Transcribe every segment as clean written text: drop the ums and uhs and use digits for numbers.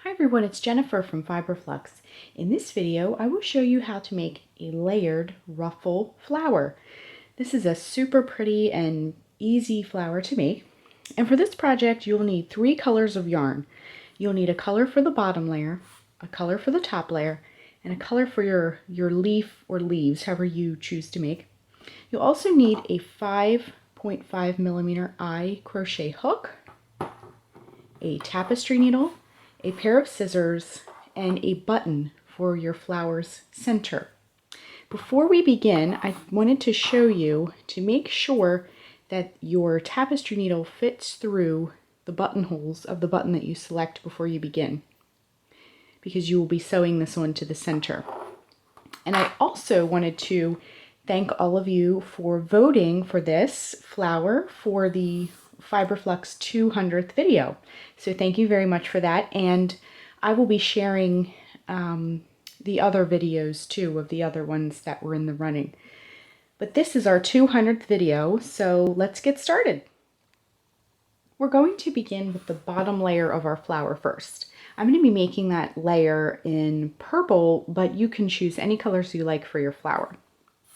Hi everyone, it's Jennifer from Fiberflux. In this video, I will show you how to make a layered ruffle flower. This is a super pretty and easy flower to make. And for this project, you'll need 3 colors of yarn. You'll need a color for the bottom layer, a color for the top layer, and a color for your leaf or leaves, however you choose to make. You'll also need a 5.5 millimeter eye crochet hook, a tapestry needle, a pair of scissors, and a button for your flower's center. Before we begin, I wanted to show you to make sure that your tapestry needle fits through the buttonholes of the button that you select before you begin, because you will be sewing this one to the center. And I also wanted to thank all of you for voting for this flower for the Fiberflux 200th video. So thank you very much for that, and I will be sharing the other videos too of the other ones that were in the running. But this is our 200th video, so let's get started. We're going to begin with the bottom layer of our flower first. I'm going to be making that layer in purple, but you can choose any colors you like for your flower.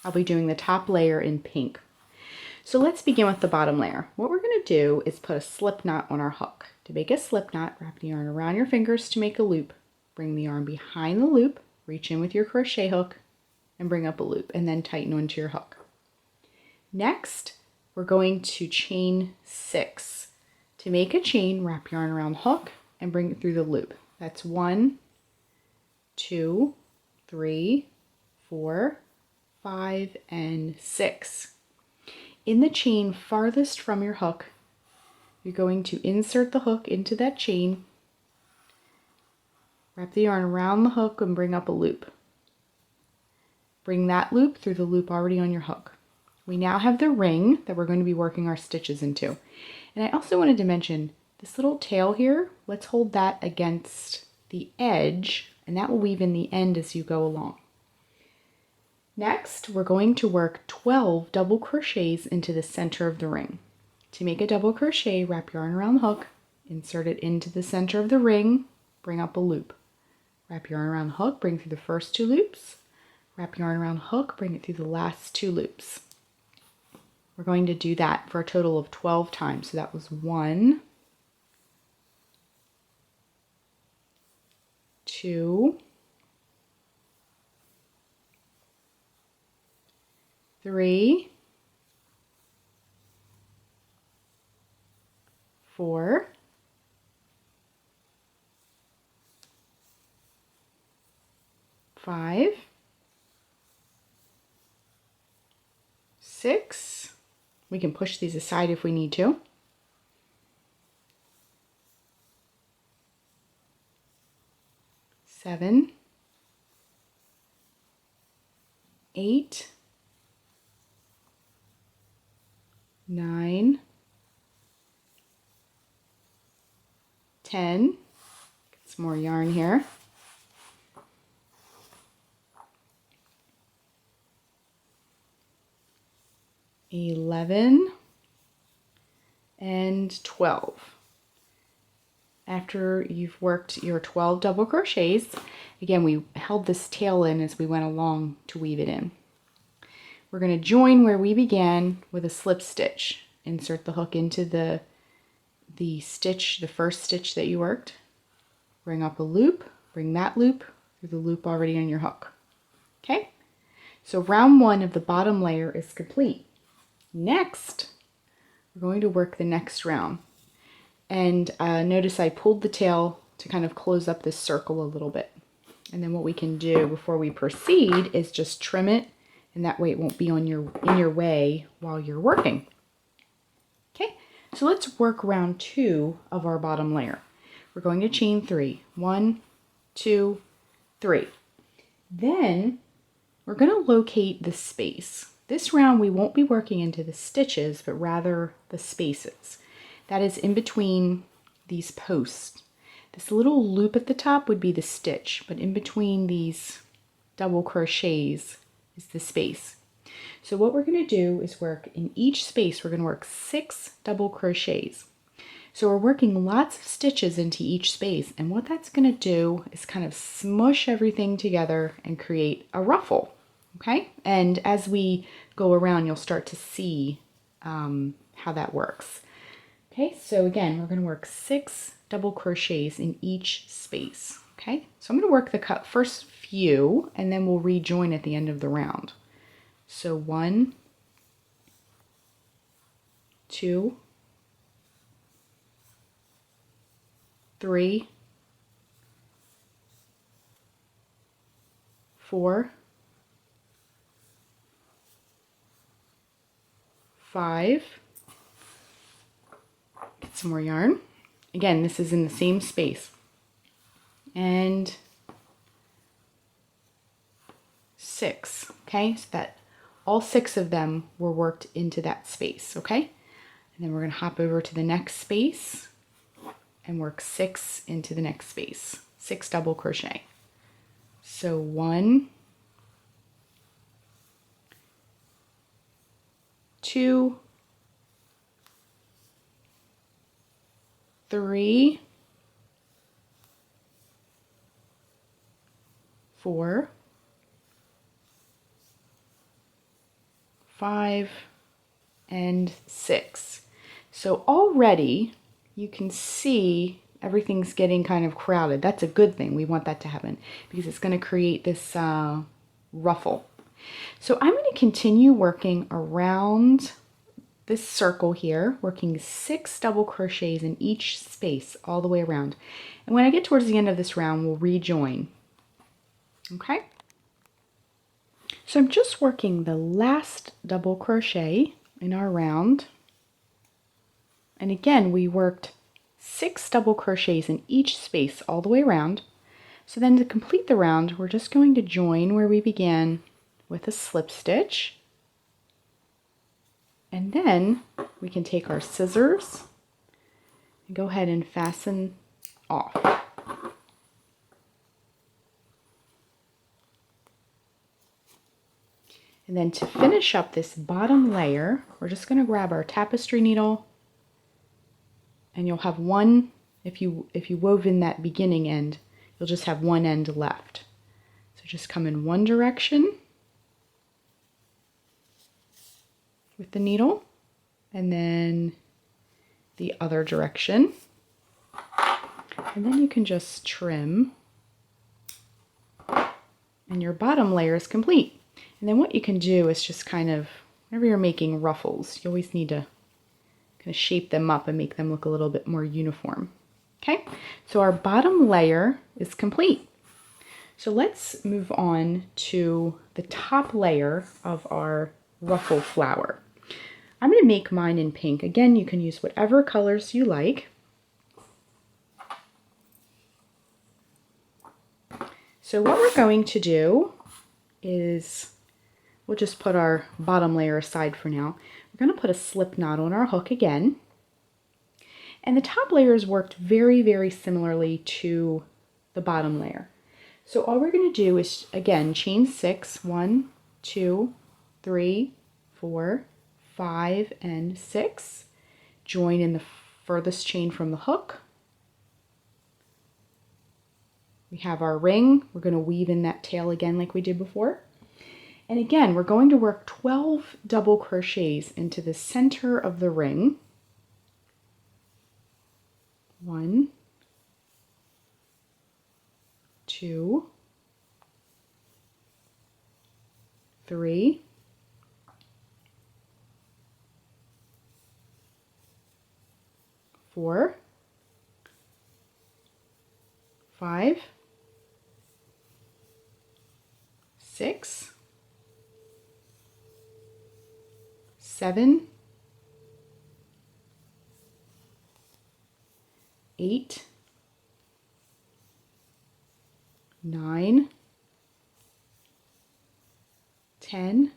I'll be doing the top layer in pink. So let's begin with the bottom layer. What we're going to do is put a slip knot on our hook. To make a slip knot, wrap the yarn around your fingers to make a loop. Bring the yarn behind the loop, reach in with your crochet hook, and bring up a loop, and then tighten onto your hook. Next, we're going to chain 6. To make a chain, wrap yarn around the hook and bring it through the loop. That's 1, 2, 3, 4, 5, and 6. In the chain farthest from your hook, you're going to insert the hook into that chain, wrap the yarn around the hook, and bring up a loop. Bring that loop through the loop already on your hook. We now have the ring that we're going to be working our stitches into. And I also wanted to mention this little tail here, let's hold that against the edge, and that will weave in the end as you go along. Next, we're going to work 12 double crochets into the center of the ring. To make a double crochet, wrap yarn around the hook, insert it into the center of the ring, bring up a loop. Wrap yarn around the hook, bring through the first 2 loops, wrap yarn around the hook, bring it through the last 2 loops. We're going to do that for a total of 12 times. So that was 1, 2, 3, 4, 5, 6. We can push these aside if we need to. 7, 8, 9, 10, get some more yarn here, 11, and 12. After you've worked your 12 double crochets, again, we held this tail in as we went along to weave it in. We're going to join where we began with a slip stitch. Insert the hook into the stitch, the first stitch that you worked. Bring up a loop, bring that loop through the loop already on your hook. Okay? So round 1 of the bottom layer is complete. Next, we're going to work the next round. And notice I pulled the tail to kind of close up this circle a little bit. And then what we can do before we proceed is just trim it, and that way it won't be in your way while you're working. Okay, so let's work round 2 of our bottom layer. We're going to chain 3. 1, 2, 3. Then we're going to locate the space. This round we won't be working into the stitches, but rather the spaces. That is in between these posts. This little loop at the top would be the stitch, but in between these double crochets is the space. So what we're going to do is work in each space, we're going to work 6 double crochets. So we're working lots of stitches into each space, and what that's going to do is kind of smush everything together and create a ruffle. Okay, and as we go around, you'll start to see how that works. Okay, so again, we're going to work 6 double crochets in each space. Okay, so I'm going to work the first few, and then we'll rejoin at the end of the round. So 1, 2, 3, 4, 5. Get some more yarn. Again, this is in the same space. And 6, okay? So that all 6 of them were worked into that space, okay? And then we're going to hop over to the next space and work 6 into the next space. 6 double crochet. So 1, 2, 3, 4, 5, and 6. So already you can see everything's getting kind of crowded. That's a good thing. We want that to happen because it's going to create this ruffle. So I'm going to continue working around this circle here, working 6 double crochets in each space all the way around. And when I get towards the end of this round, we'll rejoin. Okay? So I'm just working the last double crochet in our round. And again, we worked 6 double crochets in each space all the way around. So then to complete the round, we're just going to join where we began with a slip stitch. And then we can take our scissors and go ahead and fasten off. And then to finish up this bottom layer, we're just going to grab our tapestry needle, and you'll have one, if you wove in that beginning end, you'll just have one end left. So just come in one direction with the needle, and then the other direction. And then you can just trim, and your bottom layer is complete. And then what you can do is just kind of, whenever you're making ruffles, you always need to kind of shape them up and make them look a little bit more uniform. Okay, so our bottom layer is complete. So let's move on to the top layer of our ruffle flower. I'm going to make mine in pink. Again, you can use whatever colors you like. So what we're going to do is, we'll just put our bottom layer aside for now. We're going to put a slip knot on our hook again. And the top layers worked very, very similarly to the bottom layer. So all we're going to do is, again, chain 6, 1, 2, 3, 4, 5, and 6. Join in the furthest chain from the hook. We have our ring. We're going to weave in that tail again like we did before. And again, we're going to work 12 double crochets into the center of the ring. 1, 2, 3, 4, 5, 6, 7, 8, 9, 10,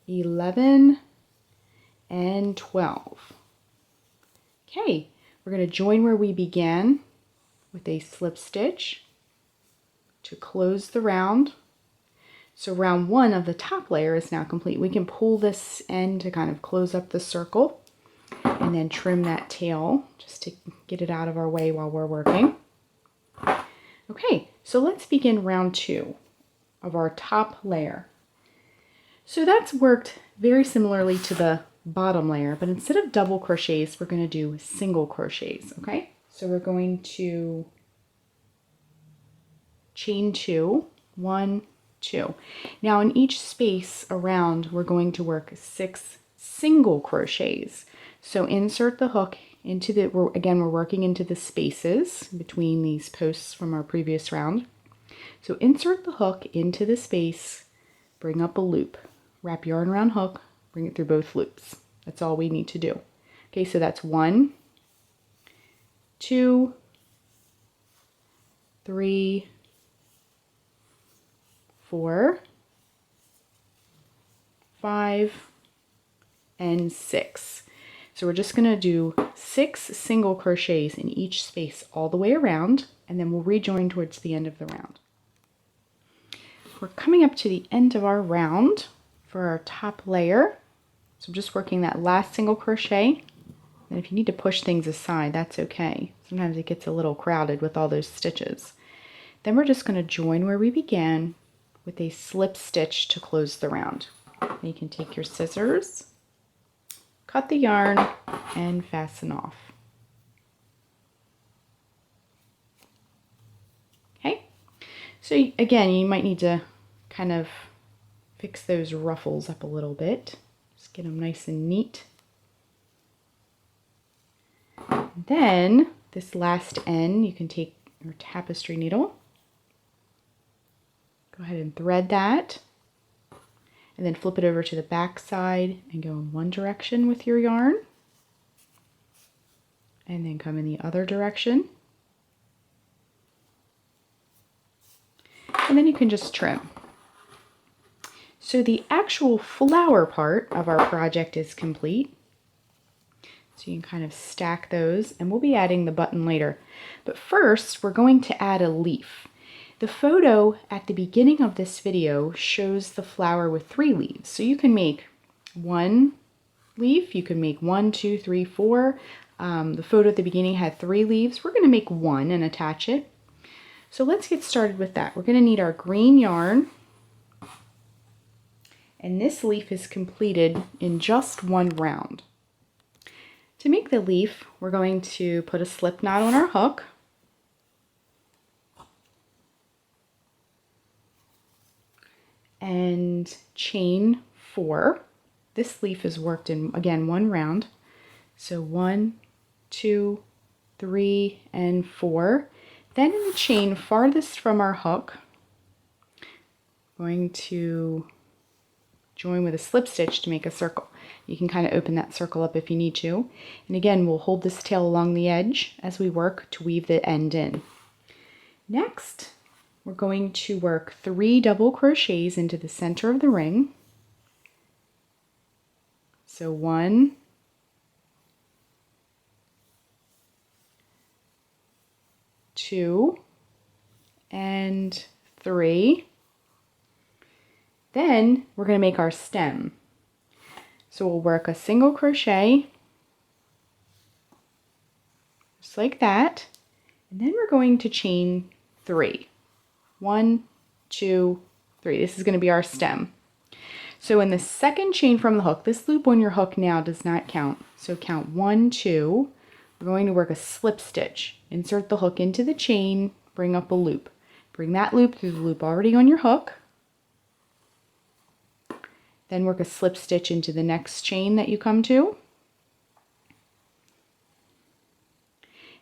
11, and 12. Okay, we're going to join where we began with a slip stitch to close the round. So round 1 of the top layer is now complete. We can pull this end to kind of close up the circle. and then trim that tail just to get it out of our way while we're working. Okay, so let's begin round 2 of our top layer. So that's worked very similarly to the bottom layer, but instead of double crochets, we're going to do single crochets, okay? So we're going to chain 2, 1, 2. Now in each space around, we're going to work 6 single crochets. So insert the hook into the, we're working into the spaces between these posts from our previous round. So insert the hook into the space, bring up a loop, wrap yarn around hook, bring it through both loops. That's all we need to do. Okay, so that's 1, 2, 3, 4, 5, and 6. So we're just going to do 6 single crochets in each space all the way around, and then we'll rejoin towards the end of the round. We're coming up to the end of our round for our top layer. So I'm just working that last single crochet. And if you need to push things aside, that's okay. Sometimes it gets a little crowded with all those stitches. Then we're just going to join where we began with a slip stitch to close the round. And you can take your scissors, cut the yarn, and fasten off. Okay, so again, you might need to kind of fix those ruffles up a little bit. Just get them nice and neat. Then this last end, you can take your tapestry needle, go ahead and thread that, and then flip it over to the back side and go in one direction with your yarn, and then come in the other direction. And then you can just trim. So the actual flower part of our project is complete. So you can kind of stack those, and we'll be adding the button later. But first, we're going to add a leaf. The photo at the beginning of this video shows the flower with 3 leaves. So you can make 1 leaf, you can make 1, 2, 3, 4. The photo at the beginning had 3 leaves. We're going to make 1 and attach it. So let's get started with that. We're going to need our green yarn. And this leaf is completed in just 1 round. To make the leaf, we're going to put a slip knot on our hook. And chain 4. This leaf is worked in, again, 1 round. So 1, 2, 3, and 4. Then in the chain farthest from our hook, I'm going to join with a slip stitch to make a circle. You can kind of open that circle up if you need to. And again, we'll hold this tail along the edge as we work to weave the end in. Next, we're going to work 3 double crochets into the center of the ring. So 1, 2, and 3. Then we're going to make our stem. So we'll work a single crochet, just like that, and then we're going to chain 3. 1, 2, 3. This is going to be our stem. So in the second chain from the hook, this loop on your hook now does not count. So count 1, 2. We're going to work a slip stitch. Insert the hook into the chain, bring up a loop. Bring that loop through the loop already on your hook. Then work a slip stitch into the next chain that you come to.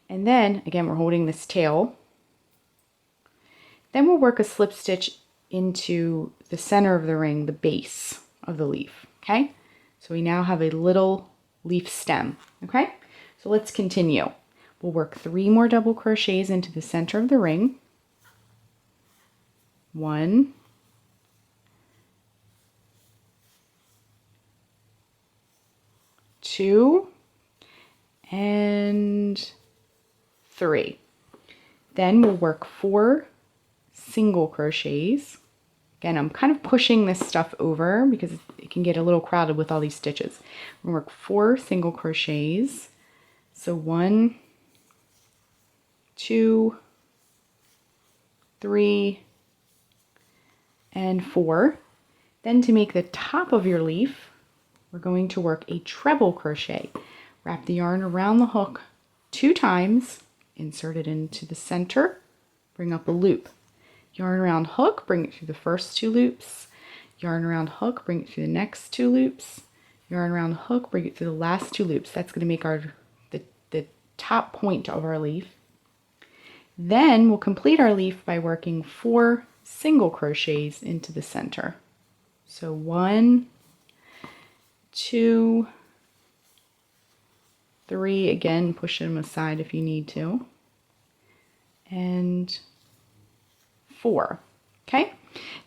And then, again, we're holding this tail. Then we'll work a slip stitch into the center of the ring, the base of the leaf, okay? So we now have a little leaf stem, okay? So let's continue. We'll work 3 more double crochets into the center of the ring. 1, 2, and 3. Then we'll work 4 single crochets Again, I'm kind of pushing this stuff over because it can get a little crowded with all these stitches. We're going to work 4 single crochets. So 1, 2, 3, and 4. Then to make the top of your leaf, we're going to work a treble crochet. Wrap the yarn around the hook 2 times, insert it into the center, bring up a loop. Yarn around hook, bring it through the first 2 loops. Yarn around hook, bring it through the next 2 loops. Yarn around hook, bring it through the last 2 loops. That's going to make the top point of our leaf. Then we'll complete our leaf by working 4 single crochets into the center. So 1, 2, 3, again, push them aside if you need to, and 4. Okay,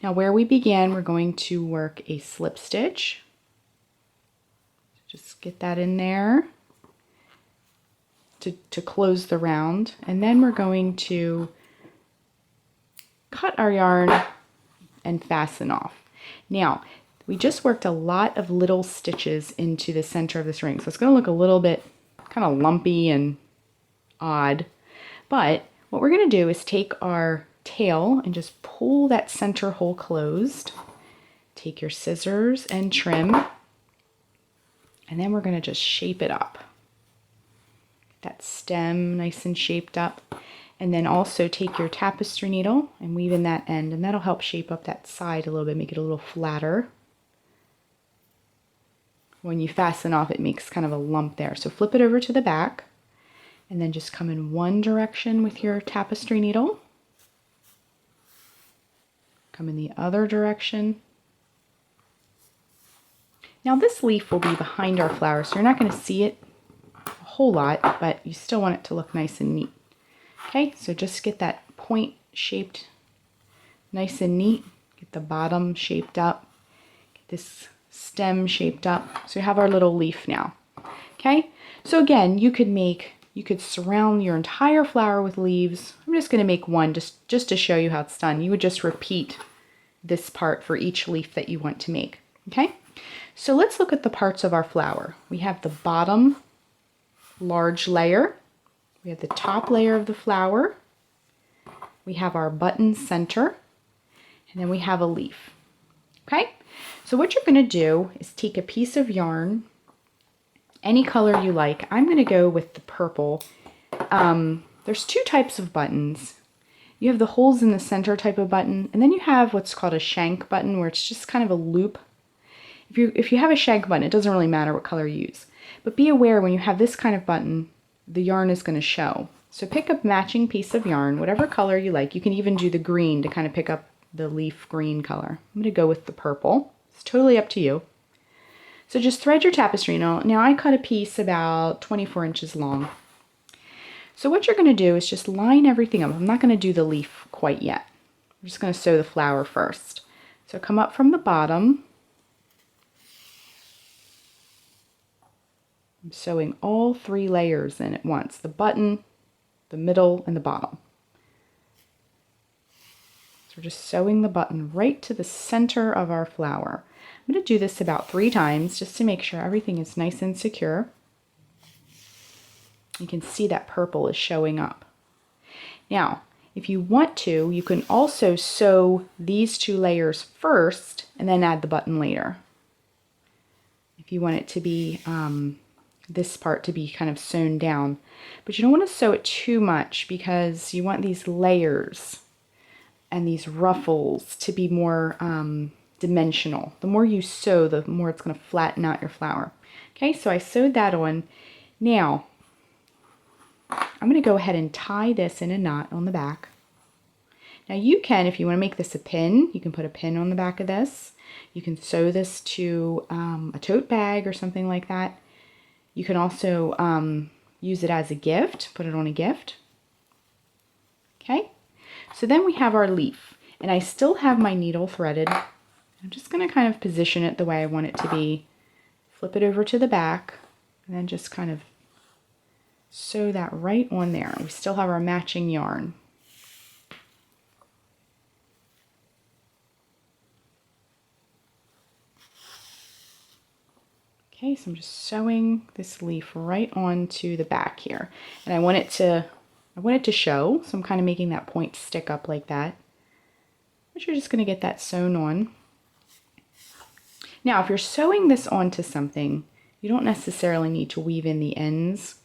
now where we began, we're going to work a slip stitch. Just get that in there to close the round, and then we're going to cut our yarn and fasten off. Now, we just worked a lot of little stitches into the center of this ring, so it's going to look a little bit kind of lumpy and odd, but what we're going to do is take our tail and just pull that center hole closed. Take your scissors and trim, and then we're going to just shape it up. That stem nice and shaped up, and then also take your tapestry needle and weave in that end, and that'll help shape up that side a little bit, make it a little flatter. When you fasten off, it makes kind of a lump there. So flip it over to the back, and then just come in one direction with your tapestry needle. Come in the other direction. Now this leaf will be behind our flower, so you're not going to see it a whole lot, but you still want it to look nice and neat. Okay, so just get that point shaped nice and neat. Get the bottom shaped up. Get this stem shaped up. So we have our little leaf now. Okay, so again, you could surround your entire flower with leaves. I'm just going to make one just to show you how it's done. You would just repeat this part for each leaf that you want to make. Okay, so let's look at the parts of our flower. We have the bottom large layer. We have the top layer of the flower. We have our button center, and then we have a leaf. Okay, so what you're going to do is take a piece of yarn, any color you like. I'm going to go with the purple. There's 2 types of buttons. You have the holes in the center type of button, and then you have what's called a shank button, where it's just kind of a loop. If you have a shank button, it doesn't really matter what color you use. But be aware when you have this kind of button, the yarn is going to show. So pick a matching piece of yarn, whatever color you like. You can even do the green to kind of pick up the leaf green color. I'm going to go with the purple. It's totally up to you. So just thread your tapestry needle. Now I cut a piece about 24 inches long. So what you're going to do is just line everything up. I'm not going to do the leaf quite yet. I'm just going to sew the flower first. So come up from the bottom. I'm sewing all 3 layers in at once, the button, the middle, and the bottom. So we're just sewing the button right to the center of our flower. I'm going to do this about 3 times just to make sure everything is nice and secure. You can see that purple is showing up. Now, if you want to, you can also sew these 2 layers first and then add the button later. If you want it to be this part to be kind of sewn down. But you don't want to sew it too much because you want these layers and these ruffles to be more dimensional. The more you sew, the more it's going to flatten out your flower. Okay, so I sewed that on. Now, I'm going to go ahead and tie this in a knot on the back. Now you can, if you want to make this a pin, you can put a pin on the back of this. You can sew this to a tote bag or something like that. You can also use it as a gift, put it on a gift. Okay, so then we have our leaf, and I still have my needle threaded. I'm just going to kind of position it the way I want it to be. Flip it over to the back, and then just kind of sew that right on there. We still have our matching yarn. Okay, so I'm just sewing this leaf right onto the back here. And I want it to show, so I'm kind of making that point stick up like that. But you're just going to get that sewn on. Now, if you're sewing this onto something, you don't necessarily need to weave in the ends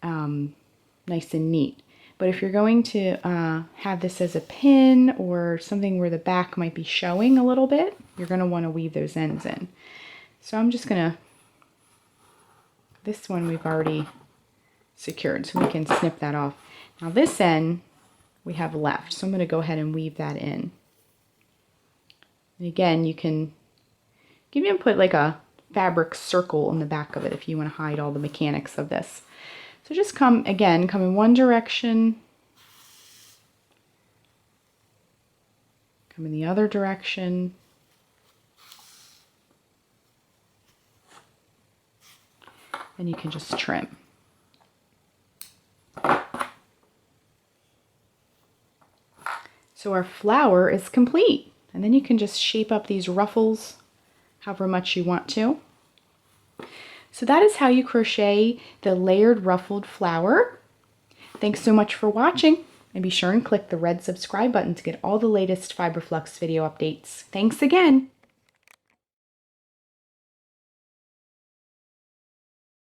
nice and neat. But if you're going to have this as a pin or something where the back might be showing a little bit, you're going to want to weave those ends in. So I'm just going to, this one we've already secured, so we can snip that off. Now this end we have left, so I'm going to go ahead and weave that in. And again, you can even put like a fabric circle in the back of it if you want to hide all the mechanics of this. So just come in one direction, come in the other direction, and you can just trim. So our flower is complete, and then you can just shape up these ruffles however much you want to. So that is how you crochet the layered ruffled flower. Thanks so much for watching, and be sure and click the red subscribe button to get all the latest Fiber Flux video updates. Thanks again!